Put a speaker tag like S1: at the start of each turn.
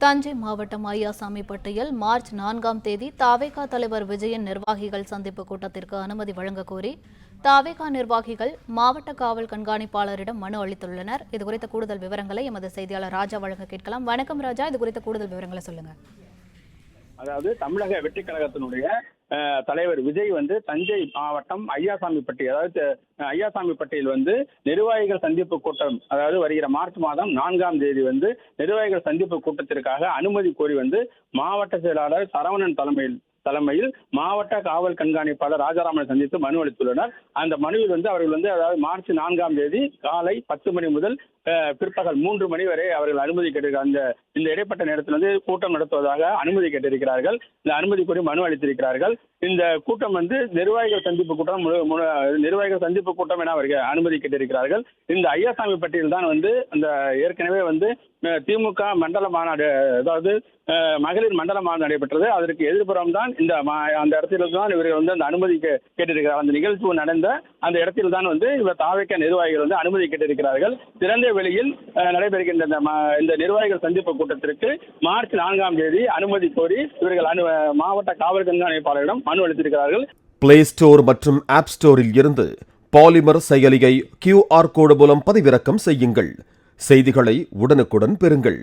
S1: தஞ்சை மாவட்டம் ஐயாசாமிப்பட்டியில் மார்ச் 4ஆம் தேதி தாவேகா தலைவர் விஜயன் நிர்வாகிகள் சந்திப்பு கூட்டத்திற்கு அனுமதி வழங்கக் கோரி தாவேகா நிர்வாகிகள் மாவட்ட காவல் கண்காணிப்பாளரிடம் மனு அளித்துள்ளனர். இதுகுறித்த கூடுதல் விவரங்களை எமது செய்தியாளர் ராஜா வழங்க கேட்கலாம். வணக்கம் ராஜா, இதுகுறித்த கூடுதல் விவரங்களை சொல்லுங்க.
S2: அதாவது தமிழக வெற்றி கழகத்தினுடைய தலைவர் விஜய் தஞ்சை மாவட்டம் ஐயாசாமிப்பட்டி, அதாவது ஐயாசாமிப்பட்டியில் நிர்வாகிகள் சந்திப்பு கூட்டம், அதாவது வருகிற மார்ச் மாதம் 4ஆம் தேதி நிர்வாகிகள் சந்திப்பு கூட்டத்திற்காக அனுமதி கோரி மாவட்ட செயலாளர் சரவணன் தலைமையில் மாவட்ட காவல் கண்காணிப்பாளர் ராஜாராமனை சந்தித்து மனு அளித்துள்ளனர். அந்த மனுவில் அவர்கள் அதாவது மார்ச் 4ஆம் தேதி காலை 10 மணி முதல் பிற்பகல் 3 மணி வரை அவர்கள் அனுமதி கேட்டிருக்கிறார்கள். இந்த இடைப்பட்ட நேரத்தில் கூட்டம் நடத்துவதாக அனுமதி கேட்டிருக்கிறார்கள். இந்த அனுமதி கோரி மனு அளித்திருக்கிறார்கள். இந்த கூட்டம் நிர்வாகிகள் சந்திப்பு கூட்டம், நிர்வாகிகள் சந்திப்பு கூட்டம் என அவர்கள் அனுமதி கேட்டிருக்கிறார்கள். இந்த ஐயாசாமிப்பட்டியில் தான் அந்த ஏற்கனவே திமுக மண்டல மாநாடு, அதாவது மகளிர் மண்டல மாநாடு நடைபெற்றது. அதற்கு எதிர்ப்புறம் தான் அந்த இடத்தில் தான் இவர்கள் அந்த அனுமதி கேட்டிருக்கிறார். அந்த நிகழ்ச்சி நடந்த அந்த இடத்தில் தான் இவர் தாவேகா நிர்வாகிகள் அனுமதி கேட்டிருக்கிறார்கள். திறந்த வெளியில் நடைபெறுகின்ற இந்த நிர்வாகிகள் சந்திப்பு கூட்டத்திற்கு மார்ச் 4ஆம் தேதி அனுமதி கோரி இவர்கள் மாவட்ட காவல் கண்காணிப்பாளரிடம் மனு அளித்திருக்கிறார்கள்.
S3: பிளே ஸ்டோர் மற்றும் ஆப் ஸ்டோரில் இருந்து பாலிமர் செயலியை QR கோடு மூலம் பதிவிறக்கம் செய்யுங்கள். செய்திகளை உடனுக்குடன் பெறுங்கள்.